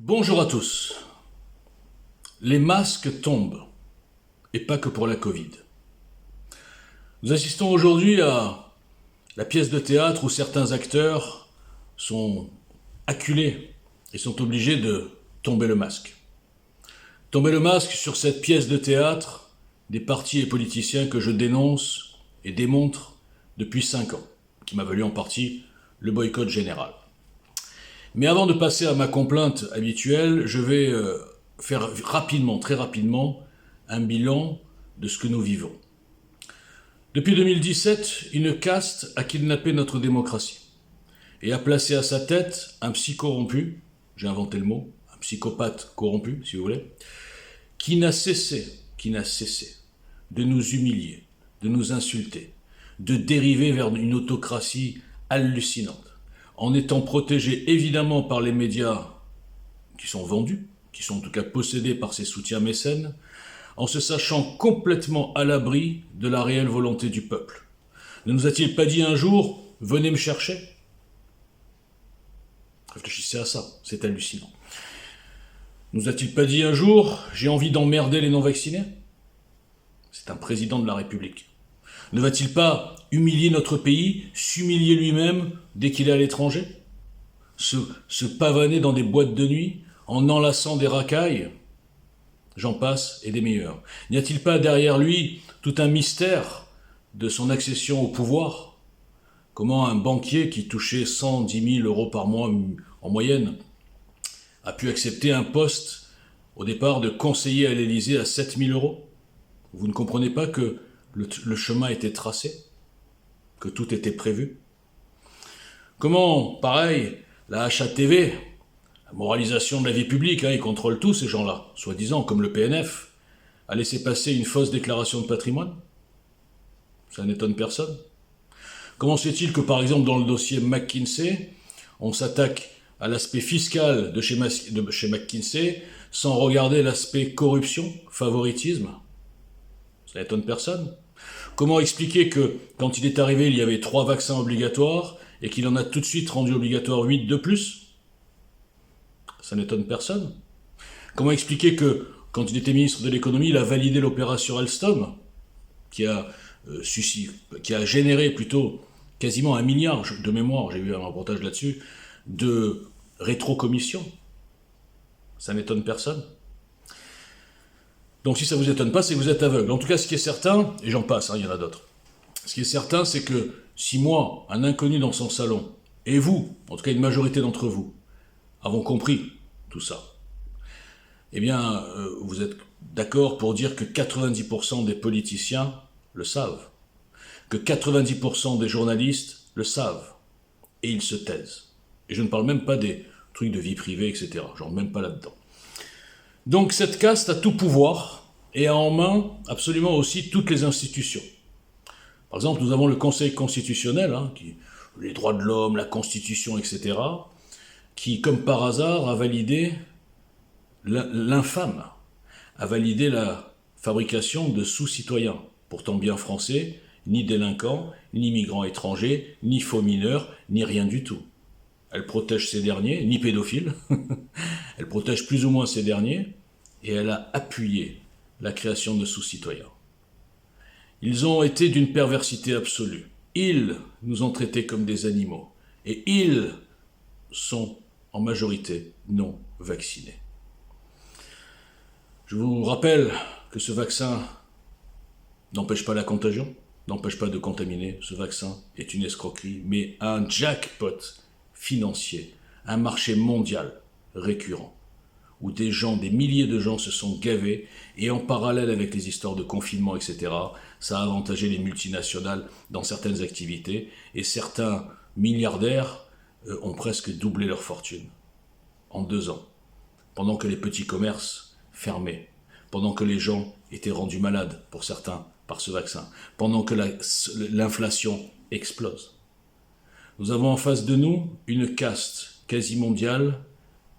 Bonjour à tous. Les masques tombent, et pas que pour la Covid. Nous assistons aujourd'hui à la pièce de théâtre où certains acteurs sont acculés et sont obligés de tomber le masque. Tomber le masque sur cette pièce de théâtre des partis et politiciens que je dénonce et démontre depuis 5 ans, qui m'a valu en partie le boycott général. Mais avant de passer à ma complainte habituelle, je vais faire rapidement, très rapidement, un bilan de ce que nous vivons. Depuis 2017, une caste a kidnappé notre démocratie et a placé à sa tête un psy corrompu, j'ai inventé le mot, un psychopathe corrompu, si vous voulez, qui n'a cessé de nous humilier, de nous insulter, de dériver vers une autocratie hallucinante, en étant protégé évidemment par les médias qui sont vendus, qui sont en tout cas possédés par ses soutiens mécènes, en se sachant complètement à l'abri de la réelle volonté du peuple. Ne nous a-t-il pas dit un jour « Venez me chercher » Réfléchissez à ça, c'est hallucinant. Ne nous a-t-il pas dit un jour « J'ai envie d'emmerder les non-vaccinés » C'est un président de la République. Ne va-t-il pas humilier notre pays, s'humilier lui-même dès qu'il est à l'étranger ? Se pavaner dans des boîtes de nuit, en enlaçant des racailles ? J'en passe et des meilleurs. N'y a-t-il pas derrière lui tout un mystère de son accession au pouvoir ? Comment un banquier qui touchait 110 000 euros par mois en moyenne a pu accepter un poste au départ de conseiller à l'Élysée à 7 000 euros ? Vous ne comprenez pas que le chemin était tracé, que tout était prévu. Comment, pareil, la HATV, la moralisation de la vie publique, ils contrôlent tout ces gens-là, soi-disant, comme le PNF, a laissé passer une fausse déclaration de patrimoine ? Ça n'étonne personne. Comment se fait-il que, par exemple, dans le dossier McKinsey, on s'attaque à l'aspect fiscal de chez McKinsey sans regarder l'aspect corruption, favoritisme ? Ça n'étonne personne. Comment expliquer que, quand il est arrivé, il y avait 3 vaccins obligatoires et qu'il en a tout de suite rendu obligatoire 8 de plus ? Ça n'étonne personne. Comment expliquer que, quand il était ministre de l'économie, il a validé l'opération Alstom, qui a généré plutôt quasiment 1 milliard de mémoire, j'ai vu un reportage là-dessus, de rétrocommissions ? Ça n'étonne personne. Donc si ça ne vous étonne pas, c'est que vous êtes aveugle. En tout cas, ce qui est certain, et j'en passe, il y en a d'autres, ce qui est certain, c'est que si moi, un inconnu dans son salon, et vous, en tout cas une majorité d'entre vous, avons compris tout ça, eh bien, vous êtes d'accord pour dire que 90% des politiciens le savent, que 90% des journalistes le savent, et ils se taisent. Et je ne parle même pas des trucs de vie privée, etc. Je rentre même pas là-dedans. Donc cette caste a tout pouvoir et a en main absolument aussi toutes les institutions. Par exemple, nous avons le Conseil constitutionnel, les droits de l'homme, la Constitution, etc., qui, comme par hasard, a validé l'infâme, a validé la fabrication de sous-citoyens, pourtant bien français, ni délinquants, ni migrants étrangers, ni faux mineurs, ni rien du tout. Elle protège ces derniers, ni pédophiles, elle protège plus ou moins ces derniers, et elle a appuyé la création de sous-citoyens. Ils ont été d'une perversité absolue. Ils nous ont traités comme des animaux, et ils sont en majorité non vaccinés. Je vous rappelle que ce vaccin n'empêche pas la contagion, n'empêche pas de contaminer. Ce vaccin est une escroquerie, mais un jackpot financier, un marché mondial récurrent, où des milliers de gens se sont gavés, et en parallèle avec les histoires de confinement, etc., ça a avantagé les multinationales dans certaines activités, et certains milliardaires ont presque doublé leur fortune en 2 ans, pendant que les petits commerces fermaient, pendant que les gens étaient rendus malades, pour certains, par ce vaccin, pendant que l'inflation explose. Nous avons en face de nous une caste quasi mondiale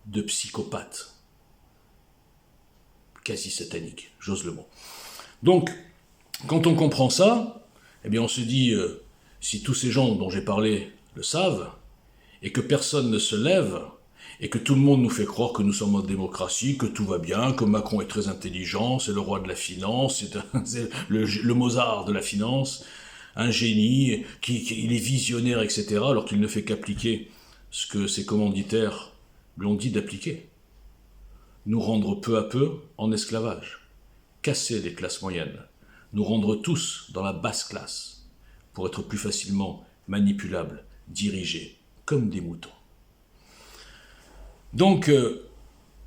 de psychopathes. Quasi satanique, j'ose le mot. Donc, quand on comprend ça, eh bien on se dit, si tous ces gens dont j'ai parlé le savent, et que personne ne se lève, et que tout le monde nous fait croire que nous sommes en démocratie, que tout va bien, que Macron est très intelligent, c'est le roi de la finance, c'est le Mozart de la finance, un génie, il est visionnaire, etc., alors qu'il ne fait qu'appliquer ce que ses commanditaires lui ont dit d'appliquer. Nous rendre peu à peu en esclavage, casser les classes moyennes, nous rendre tous dans la basse classe, pour être plus facilement manipulables, dirigés, comme des moutons. Donc,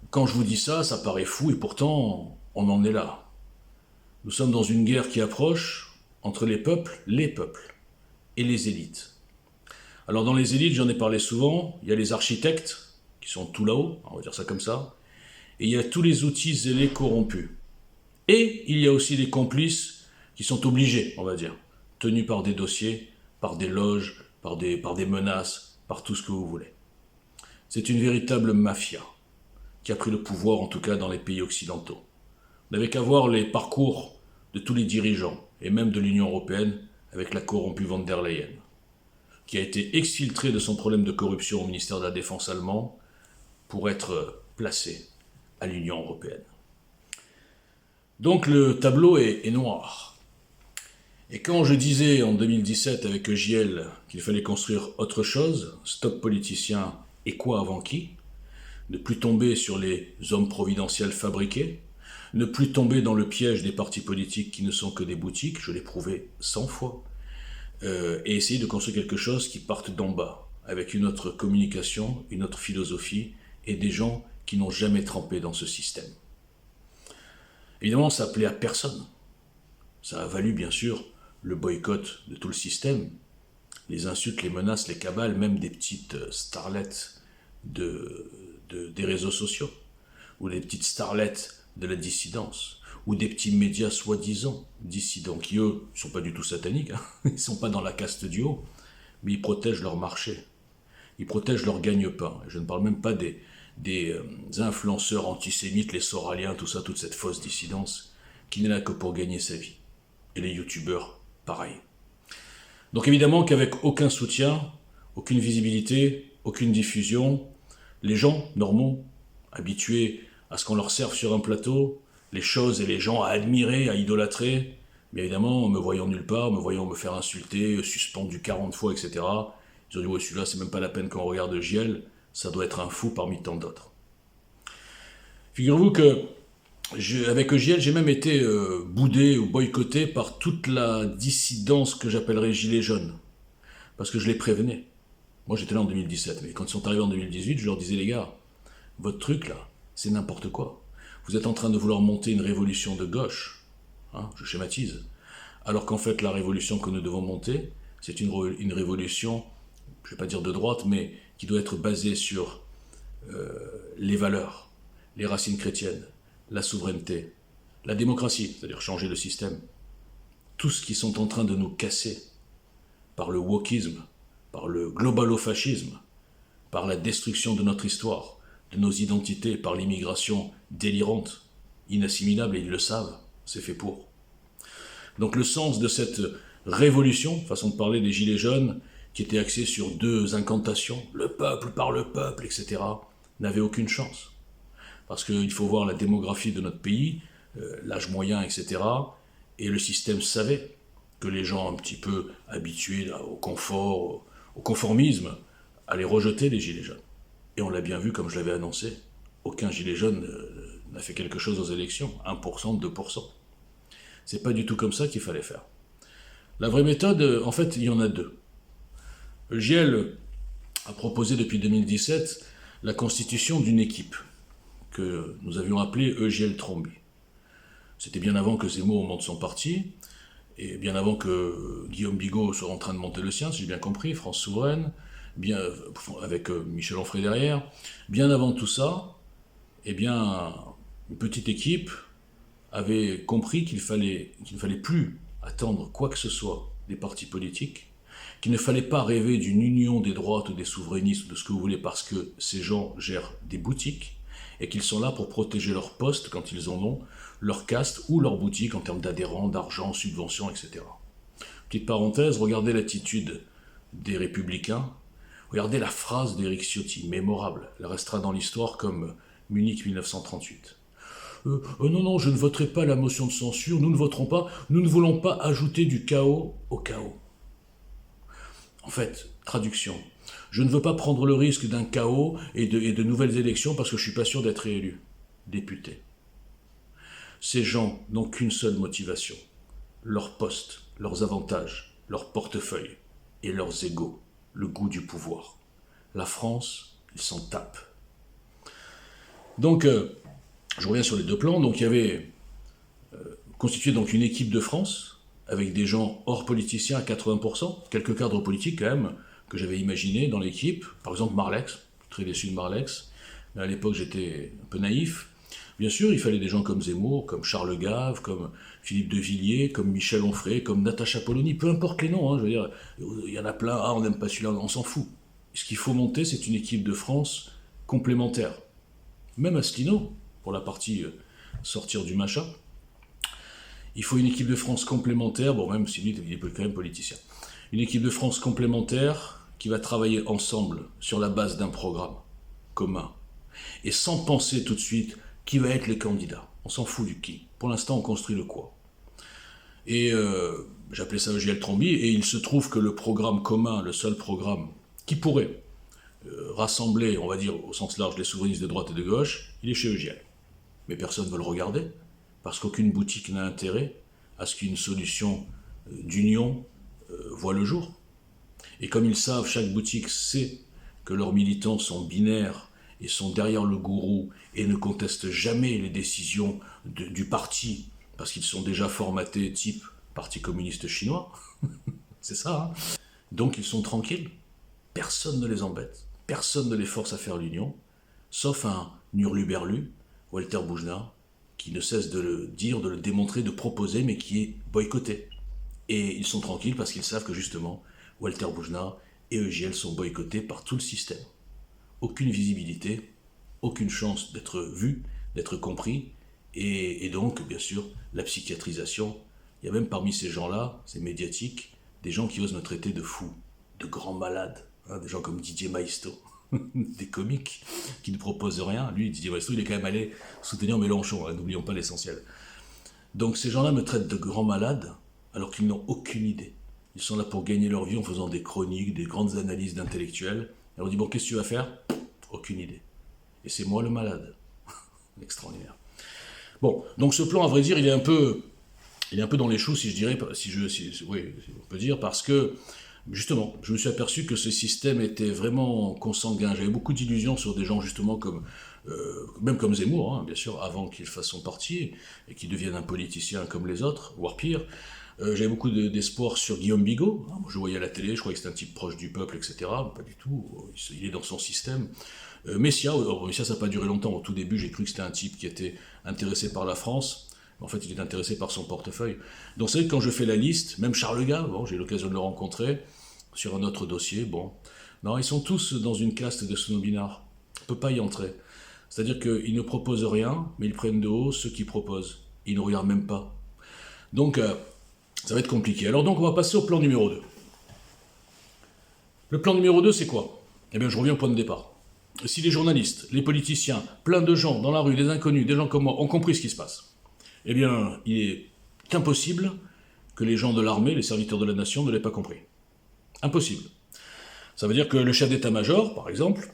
quand je vous dis ça, ça paraît fou, et pourtant, on en est là. Nous sommes dans une guerre qui approche entre les peuples et les élites. Alors dans les élites, j'en ai parlé souvent, il y a les architectes, qui sont tout là-haut, on va dire ça comme ça, et il y a tous les outils zélés corrompus. Et il y a aussi les complices qui sont obligés, on va dire, tenus par des dossiers, par des loges, par des menaces, par tout ce que vous voulez. C'est une véritable mafia qui a pris le pouvoir, en tout cas dans les pays occidentaux. On n'avait qu'à voir les parcours de tous les dirigeants, et même de l'Union européenne, avec la corrompue von der Leyen, qui a été exfiltrée de son problème de corruption au ministère de la Défense allemand pour être placée à l'Union européenne. Donc le tableau est noir. Et quand je disais en 2017 avec Egiel qu'il fallait construire autre chose, stop politiciens et quoi avant qui, ne plus tomber sur les hommes providentiels fabriqués, ne plus tomber dans le piège des partis politiques qui ne sont que des boutiques, je l'ai prouvé 100 fois, et essayer de construire quelque chose qui parte d'en bas, avec une autre communication, une autre philosophie, et des gens qui n'ont jamais trempé dans ce système. Évidemment, ça plaît à personne. Ça a valu, bien sûr, le boycott de tout le système, les insultes, les menaces, les cabales, même des petites starlettes des réseaux sociaux, ou des petites starlettes de la dissidence, ou des petits médias soi-disant dissidents, qui eux, ne sont pas du tout sataniques, hein. Ils ne sont pas dans la caste du haut, mais ils protègent leur marché, ils protègent leur gagne-pain. Je ne parle même pas des influenceurs antisémites, les soraliens, tout ça, toute cette fausse dissidence, qui n'est là que pour gagner sa vie. Et les youtubeurs, pareil. Donc évidemment qu'avec aucun soutien, aucune visibilité, aucune diffusion, les gens normaux, habitués à ce qu'on leur serve sur un plateau, les choses et les gens à admirer, à idolâtrer, mais évidemment, en me voyant nulle part, me voyant me faire insulter, suspendu 40 fois, etc., ils ont dit « ouais, celui-là, c'est même pas la peine qu'on regarde Giel, ça doit être un fou parmi tant d'autres. » Figurez-vous que avec Giel, j'ai même été boudé ou boycotté par toute la dissidence que j'appellerais gilets jaunes, parce que je les prévenais. Moi, j'étais là en 2017, mais quand ils sont arrivés en 2018, je leur disais « les gars, votre truc là, c'est n'importe quoi. Vous êtes en train de vouloir monter une révolution de gauche, hein, je schématise, alors qu'en fait, la révolution que nous devons monter, c'est une révolution, je ne vais pas dire de droite, mais qui doit être basée sur les valeurs, les racines chrétiennes, la souveraineté, la démocratie, c'est-à-dire changer le système. Tout ce qui sont en train de nous casser par le wokisme, par le globalofascisme, par la destruction de notre histoire, de nos identités, par l'immigration délirante, inassimilable, et ils le savent, c'est fait pour. Donc le sens de cette révolution, façon de parler des Gilets jaunes, qui était axée sur deux incantations, le peuple par le peuple, etc., n'avait aucune chance. Parce qu'il faut voir la démographie de notre pays, l'âge moyen, etc., et le système savait que les gens un petit peu habitués là, au confort, au conformisme, allaient rejeter les Gilets jaunes. Et on l'a bien vu, comme je l'avais annoncé, aucun gilet jaune n'a fait quelque chose aux élections, 1%, 2%. C'est pas du tout comme ça qu'il fallait faire. La vraie méthode, en fait, il y en a deux. Giel a proposé depuis 2017 la constitution d'une équipe que nous avions appelée Egiel Trombi. C'était bien avant que Zemmour monte son parti, et bien avant que Guillaume Bigot soit en train de monter le sien, si j'ai bien compris, France Souveraine, bien, avec Michel Onfray derrière. Bien avant tout ça, eh bien, une petite équipe avait compris qu'il ne fallait plus attendre quoi que ce soit des partis politiques, qu'il ne fallait pas rêver d'une union des droites ou des souverainistes ou de ce que vous voulez parce que ces gens gèrent des boutiques et qu'ils sont là pour protéger leur poste quand ils en ont, leur caste ou leur boutique en termes d'adhérents, d'argent, subventions, etc. Petite parenthèse, regardez l'attitude des Républicains, Regardez la phrase d'Éric Ciotti, mémorable. Elle restera dans l'histoire comme Munich 1938. Non, non, je ne voterai pas la motion de censure, nous ne voterons pas, nous ne voulons pas ajouter du chaos au chaos. En fait, traduction, je ne veux pas prendre le risque d'un chaos et de nouvelles élections parce que je ne suis pas sûr d'être réélu député. Ces gens n'ont qu'une seule motivation, leur poste, leurs avantages, leur portefeuille et leurs égos, le goût du pouvoir. La France, ils s'en tapent. Donc, je reviens sur les deux plans. Donc, il y avait constitué donc une équipe de France avec des gens hors politiciens à 80%, quelques cadres politiques quand même que j'avais imaginés dans l'équipe. Par exemple, Marlex, très déçu de Marlex, mais à l'époque j'étais un peu naïf. Bien sûr, il fallait des gens comme Zemmour, comme Charles Gave, comme Philippe de Villiers, comme Michel Onfray, comme Natacha Polony, peu importe les noms, je veux dire, il y en a plein, on n'aime pas celui-là, on s'en fout. Ce qu'il faut monter, c'est une équipe de France complémentaire. Même Asselineau, pour la partie sortir du machin, il faut une équipe de France complémentaire, bon même si lui il est quand même politicien, une équipe de France complémentaire qui va travailler ensemble sur la base d'un programme commun, et sans penser tout de suite qui va être les candidats. On s'en fout du qui. Pour l'instant, on construit le quoi. Et j'appelais ça EGL Trombi, et il se trouve que le programme commun, le seul programme qui pourrait rassembler, on va dire au sens large, les souverainistes de droite et de gauche, il est chez EGL. Mais personne ne veut le regarder, parce qu'aucune boutique n'a intérêt à ce qu'une solution d'union voit le jour. Et comme ils savent, chaque boutique sait que leurs militants sont binaires et sont derrière le gourou et ne contestent jamais les décisions du parti, parce qu'ils sont déjà formatés type Parti communiste chinois, c'est ça, hein. Donc ils sont tranquilles, personne ne les embête, personne ne les force à faire l'union, sauf un hurluberlu, Walter Boujna, qui ne cesse de le dire, de le démontrer, de proposer, mais qui est boycotté. Et ils sont tranquilles parce qu'ils savent que justement, Walter Boujna et EGL sont boycottés par tout le système. Aucune visibilité, aucune chance d'être vu, d'être compris, et donc, bien sûr, la psychiatrisation. Il y a même parmi ces gens-là, ces médiatiques, des gens qui osent me traiter de fous, de grands malades, hein, des gens comme Didier Maistre, des comiques qui ne proposent rien. Lui, Didier Maistre, il est quand même allé soutenir Mélenchon, hein, n'oublions pas l'essentiel. Donc ces gens-là me traitent de grands malades, alors qu'ils n'ont aucune idée. Ils sont là pour gagner leur vie en faisant des chroniques, des grandes analyses d'intellectuels. Et on dit, bon, qu'est-ce que tu vas faire ? Aucune idée. Et c'est moi le malade. Extraordinaire. Bon, donc ce plan, à vrai dire, il est un peu dans les choux, si je dirais, oui, on peut dire, parce que, justement, je me suis aperçu que ce système était vraiment consanguin. J'avais beaucoup d'illusions sur des gens, justement, même comme Zemmour, hein, bien sûr, avant qu'il fasse son parti, et qu'il devienne un politicien comme les autres, voire pire. J'avais beaucoup d'espoir sur Guillaume Bigot. Hein, je voyais à la télé, je croyais que c'était un type proche du peuple, etc. Pas du tout, il est dans son système. Messia, ça n'a pas duré longtemps. Au tout début, j'ai cru que c'était un type qui était intéressé par la France. En fait, il est intéressé par son portefeuille. Donc, c'est vrai que quand je fais la liste, même Charles Gave, bon, j'ai eu l'occasion de le rencontrer sur un autre dossier, bon. Non, ils sont tous dans une caste de snobinards. On ne peut pas y entrer. C'est-à-dire qu'ils ne proposent rien, mais ils prennent de haut ceux qui proposent. Ils ne regardent même pas. Donc, ça va être compliqué. Alors donc, on va passer au plan numéro 2. Le plan numéro 2, c'est quoi ? Eh bien, je reviens au point de départ. Si les journalistes, les politiciens, plein de gens dans la rue, des inconnus, des gens comme moi, ont compris ce qui se passe, eh bien, il est impossible que les gens de l'armée, les serviteurs de la nation, ne l'aient pas compris. Impossible. Ça veut dire que le chef d'état-major, par exemple,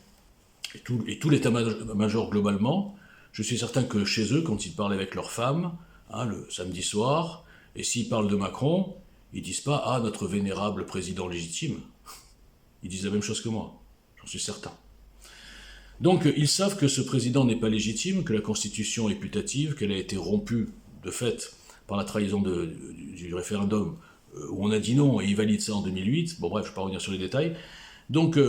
et tout l'état-major globalement, je suis certain que chez eux, quand ils parlent avec leurs femmes, hein, le samedi soir, et s'ils parlent de Macron, ils disent pas « Ah, notre vénérable président légitime ». Ils disent la même chose que moi, j'en suis certain. Donc, ils savent que ce président n'est pas légitime, que la Constitution est putative, qu'elle a été rompue, de fait, par la trahison du référendum, où on a dit non, et ils valident ça en 2008. Bon bref, je ne vais pas revenir sur les détails. Donc,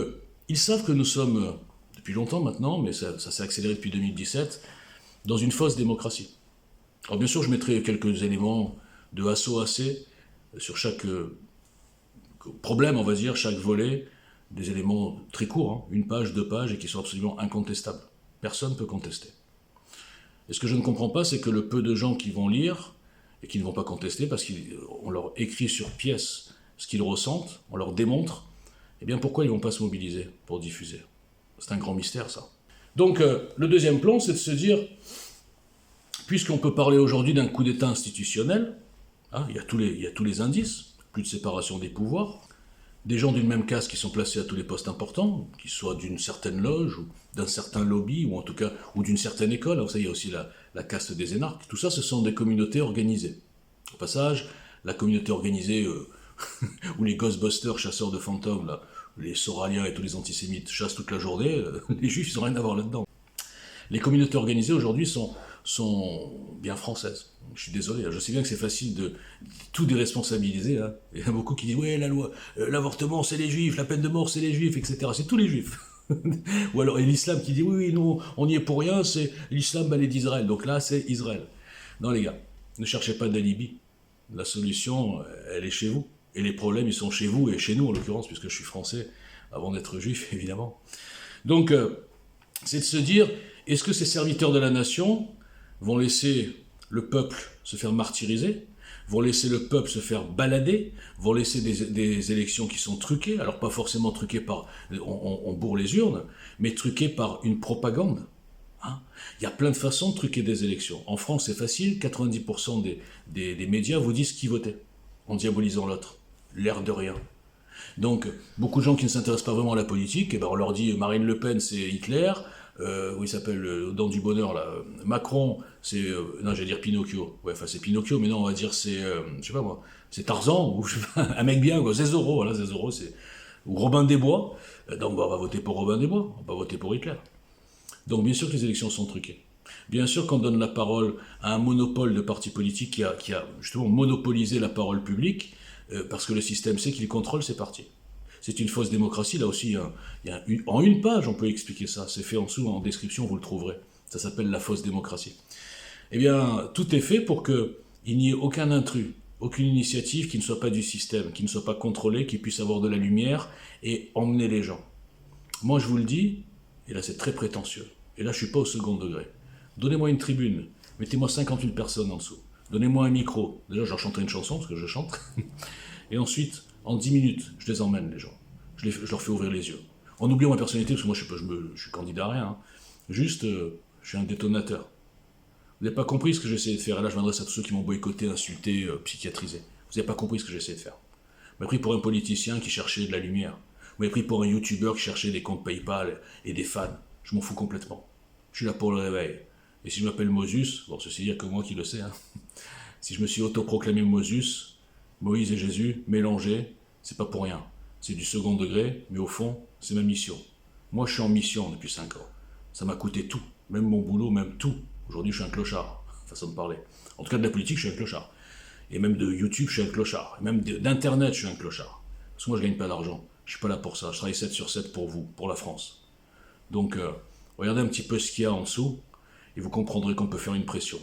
ils savent que nous sommes, depuis longtemps maintenant, mais ça s'est accéléré depuis 2017, dans une fausse démocratie. Alors bien sûr, je mettrai quelques éléments de A à C sur chaque problème, on va dire, chaque volet, des éléments très courts, hein, 1 page, 2 pages, et qui sont absolument incontestables. Personne ne peut contester. Et ce que je ne comprends pas, c'est que le peu de gens qui vont lire, et qui ne vont pas contester, parce qu'on leur écrit sur pièce ce qu'ils ressentent, on leur démontre, Eh bien, pourquoi ils ne vont pas se mobiliser pour diffuser? C'est un grand mystère, ça. Donc, le deuxième plan, c'est de se dire, puisqu'on peut parler aujourd'hui d'un coup d'État institutionnel, hein, il y a tous les indices, plus de séparation des pouvoirs, des gens d'une même caste qui sont placés à tous les postes importants, qui soient d'une certaine loge, ou d'un certain lobby, ou en tout cas, ou d'une certaine école. Alors ça, il y a aussi la caste des énarques. Tout ça, ce sont des communautés organisées. Au passage, la communauté organisée, où les Ghostbusters, chasseurs de fantômes, là, les Soraliens et tous les antisémites chassent toute la journée, les juifs, ils n'ont rien à voir là-dedans. Les communautés organisées aujourd'hui sont bien françaises. Je suis désolé, je sais bien que c'est facile de tout déresponsabiliser. Hein. Il y en a beaucoup qui disent ouais, la loi, l'avortement c'est les juifs, la peine de mort c'est les juifs, etc. C'est tous les juifs. Ou alors et l'islam qui dit oui, non, on n'y est pour rien, c'est l'islam est d'Israël. Donc là, c'est Israël. Non les gars, ne cherchez pas d'alibi. La solution, elle est chez vous. Et les problèmes, ils sont chez vous et chez nous en l'occurrence, puisque je suis français avant d'être juif, évidemment. Donc, c'est de se dire, est-ce que ces serviteurs de la nation vont laisser le peuple se faire martyriser, vont laisser le peuple se faire balader, vont laisser des élections qui sont truquées, alors pas forcément truquées par, on bourre les urnes, mais truquées par une propagande. Hein. Il y a plein de façons de truquer des élections. En France, c'est facile, 90% des médias vous disent qui voter, en diabolisant l'autre. L'air de rien. Donc, beaucoup de gens qui ne s'intéressent pas vraiment à la politique, eh ben on leur dit Marine Le Pen, c'est Hitler, où il s'appelle Dent du Bonheur, là, Macron, c'est, non, j'allais dire Pinocchio, ouais, enfin c'est Pinocchio, mais non, on va dire c'est, je sais pas moi, c'est Tarzan, ou je sais pas, un mec bien, quoi, Zézoro, voilà, Zézoro, c'est, ou Robin des Bois, donc on va voter pour Robin des Bois, on va pas voter pour Hitler. Donc, bien sûr que les élections sont truquées. Bien sûr qu'on donne la parole à un monopole de partis politiques qui a justement monopolisé la parole publique, parce que le système sait qu'il contrôle ses partis. C'est une fausse démocratie, là aussi, en une page on peut expliquer ça, c'est fait en dessous, en description, vous le trouverez. Ça s'appelle la fausse démocratie. Eh bien, tout est fait pour qu'il n'y ait aucun intrus, aucune initiative qui ne soit pas du système, qui ne soit pas contrôlée, qui puisse avoir de la lumière et emmener les gens. Moi, je vous le dis, et là c'est très prétentieux, et là je ne suis pas au second degré. Donnez-moi une tribune, mettez-moi 58 personnes en dessous. Donnez-moi un micro. Déjà, je leur chanterai une chanson, parce que je chante. Et ensuite, en 10 minutes, je les emmène, les gens. Je leur fais ouvrir les yeux. En oubliant ma personnalité, parce que moi, je suis candidat à rien. Hein. Juste, je suis un détonateur. Vous n'avez pas compris ce que j'essaie de faire. Et là, je m'adresse à tous ceux qui m'ont boycotté, insulté, psychiatrisé. Vous n'avez pas compris ce que j'essaie de faire. Vous m'avez pris pour un politicien qui cherchait de la lumière. Vous m'avez pris pour un youtubeur qui cherchait des comptes PayPal et des fans. Je m'en fous complètement. Je suis là pour le réveil. Et si je m'appelle Moses, bon, ceci, il n'y a que moi qui le sais, hein. Si je me suis autoproclamé Moses, Moïse et Jésus, mélangés, c'est pas pour rien. C'est du second degré, mais au fond, c'est ma mission. Moi, je suis en mission depuis 5 ans. Ça m'a coûté tout, même mon boulot, même tout. Aujourd'hui, je suis un clochard, façon de parler. En tout cas, de la politique, je suis un clochard. Et même de YouTube, je suis un clochard. Et même d'Internet, je suis un clochard. Parce que moi, je gagne pas d'argent. Je suis pas là pour ça. Je travaille 7 sur 7 pour vous, pour la France. Donc, regardez un petit peu ce qu'il y a en dessous, et vous comprendrez qu'on peut faire une pression,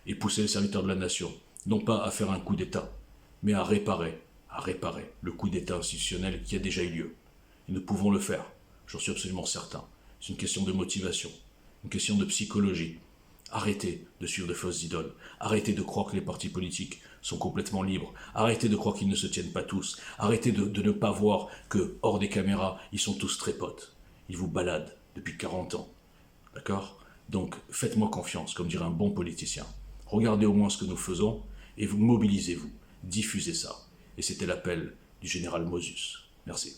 et pousser les serviteurs de la nation, non pas à faire un coup d'État, mais à réparer le coup d'État institutionnel qui a déjà eu lieu. Et nous pouvons le faire, j'en suis absolument certain. C'est une question de motivation, une question de psychologie. Arrêtez de suivre de fausses idoles, arrêtez de croire que les partis politiques sont complètement libres, arrêtez de croire qu'ils ne se tiennent pas tous, arrêtez de ne pas voir que, hors des caméras, ils sont tous très potes. Ils vous baladent depuis 40 ans. D'accord ? Donc, faites-moi confiance, comme dirait un bon politicien. Regardez au moins ce que nous faisons, et vous mobilisez-vous. Diffusez ça. Et c'était l'appel du général Moses. Merci.